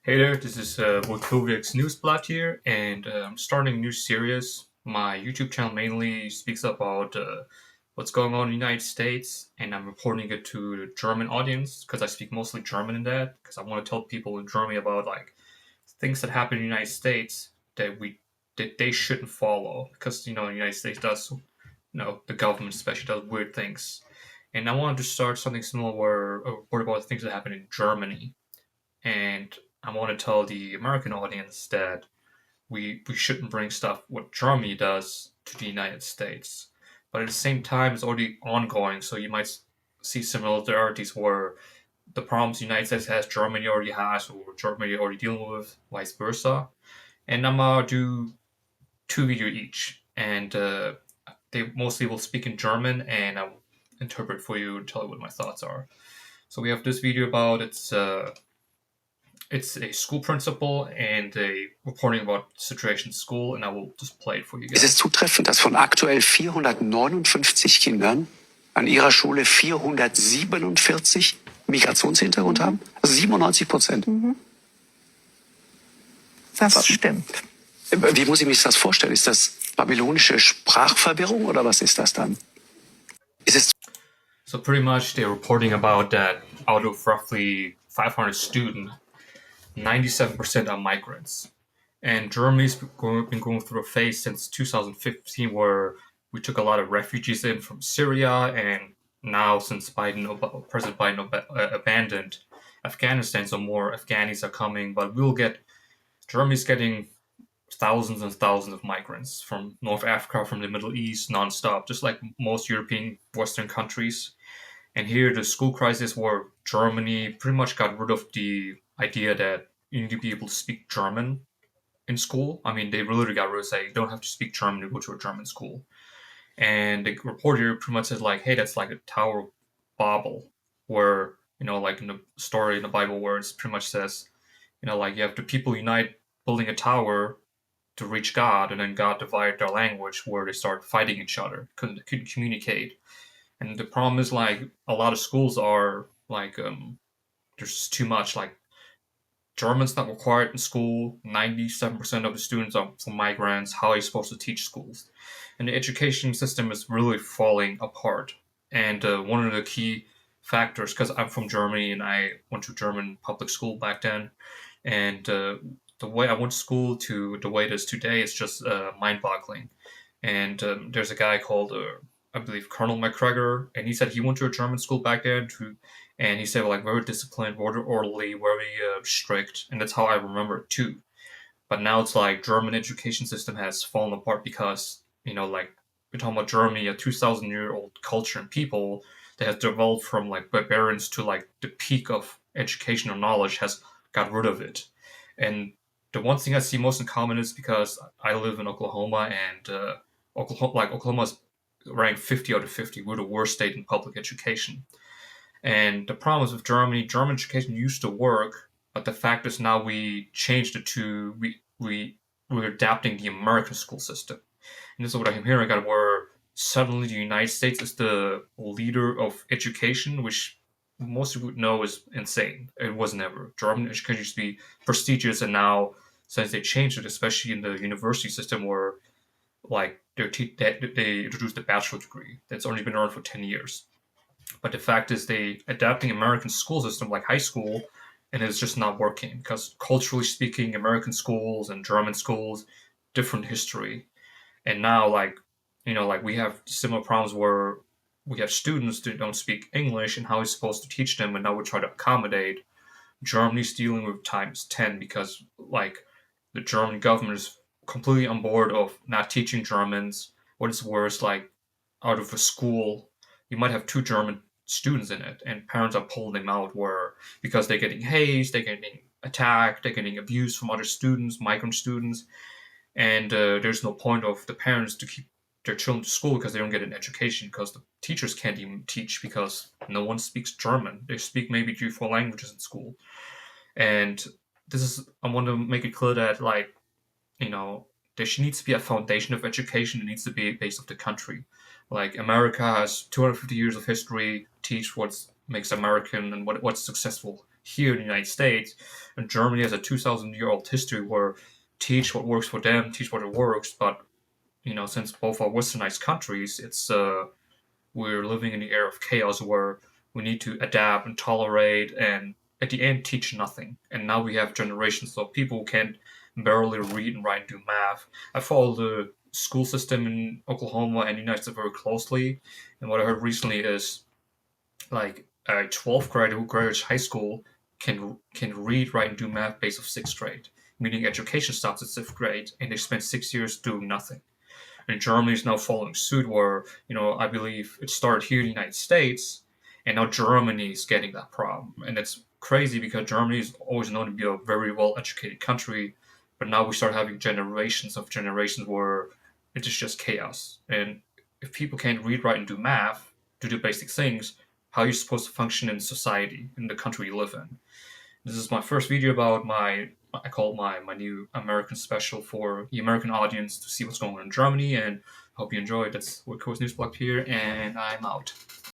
Hey there, this is Wojtkowiak's NewsBlatt here, and I'm starting a new series. My YouTube channel mainly speaks about what's going on in the United States, and I'm reporting it to the German audience because I speak mostly German in that, because I want to tell people in Germany about like things that happen in the United States that they shouldn't follow, because the United States does, the government especially does weird things, and I wanted to start something similar where a report about things that happen in Germany. And I want to tell the American audience that we shouldn't bring stuff what Germany does to the United States. But at the same time, it's already ongoing, so you might see similarities where the problems the United States has, Germany already has, or Germany already dealing with, vice versa. And I'm gonna do two videos each, and they mostly will speak in German, and I'll interpret for you and tell you what my thoughts are. So we have this video about it's a school principal and a reporting about situation in school, and I will just play it for you guys. Es ist zutreffend, dass von aktuell 459 Kindern an ihrer Schule 447 Migrationshintergrund haben. Also 97%. Das stimmt. Wie muss ich mich das vorstellen? Ist das babylonische Sprachverwirrung oder was ist das dann? So pretty much they're reporting about that out of roughly 500 students, 97% are migrants. And Germany's been going through a phase since 2015 where we took a lot of refugees in from Syria, and now since President Biden abandoned Afghanistan, so more Afghanis are coming, but Germany's getting thousands and thousands of migrants from North Africa, from the Middle East, nonstop, just like most European Western countries. And here, the school crisis where Germany pretty much got rid of the idea that you need to be able to speak German in school. I mean, they really got rid of saying you don't have to speak German to go to a German school. And the report here pretty much says like, hey, that's like a Tower of Babel, where, like in the story in the Bible where it pretty much says, like you have the people unite building a tower to reach God, and then God divided their language where they start fighting each other, couldn't communicate. And the problem is like a lot of schools are like there's just too much, like German's not required in school. 97% of the students are from migrants. How are you supposed to teach schools? And the education system is really falling apart. And one of the key factors, because I'm from Germany and I went to German public school back then, and the way I went to school to the way it is today is just mind-boggling. And there's a guy called, I believe, Colonel McGregor, and he said he went to a German school back then, and he said like very disciplined, very orderly, very strict, and that's how I remember it too. But now it's like German education system has fallen apart because, like we're talking about Germany, a 2,000-year-old culture and people that has developed from like barbarians to like the peak of educational knowledge has got rid of it. And the one thing I see most in common is because I live in Oklahoma, and Oklahoma's ranked 50 out of 50. We're the worst state in public education. And the problem is with Germany, German education used to work, but the fact is now we changed it to we're adapting the American school system. And this is what I'm hearing about, where suddenly the United States is the leader of education, which most people would know is insane. It was never. German education used to be prestigious, and now since they changed it, especially in the university system where like they introduced the bachelor degree that's only been around for 10 years. But the fact is they adapting American school system like high school, and it's just not working because culturally speaking, American schools and German schools, different history. And now like we have similar problems where we have students that don't speak English, and how we're supposed to teach them, and now we try to accommodate. Germany's dealing with times 10 because like the German government is completely on board of not teaching Germans. What is worse, like out of a school, you might have 2 German students in it, and parents are pulling them out because they're getting hazed, they're getting attacked, they're getting abused from other students, migrant students, and there's no point of the parents to keep their children to school because they don't get an education, because the teachers can't even teach because no one speaks German. They speak maybe 3-4 languages in school. And I want to make it clear that like, there needs to be a foundation of education. It needs to be based off the country. Like America has 250 years of history, teach what makes American and what's successful here in the United States, and Germany has a 2,000-year-old history where teach what works for them, teach what it works. But since both are westernized countries, it's we're living in the era of chaos where we need to adapt and tolerate and at the end teach nothing. And now we have generations of people who can barely read and write and do math. I follow the school system in Oklahoma and the United States very closely. And what I heard recently is like a 12th grader who graduates high school can read, write, and do math based off sixth grade, meaning education stops at sixth grade, and they spend 6 years doing nothing. And Germany is now following suit, where I believe it started here in the United States, and now Germany is getting that problem, and it's crazy because Germany is always known to be a very well-educated country, but now we start having generations where it is just chaos. And if people can't read, write, and do math, do the basic things, how are you supposed to function in society in the country you live in? This is my first video about I call it my new American special for the American audience to see what's going on in Germany, and hope you enjoyed. That's Wojtkowiak NewsBlatt here, and I'm out.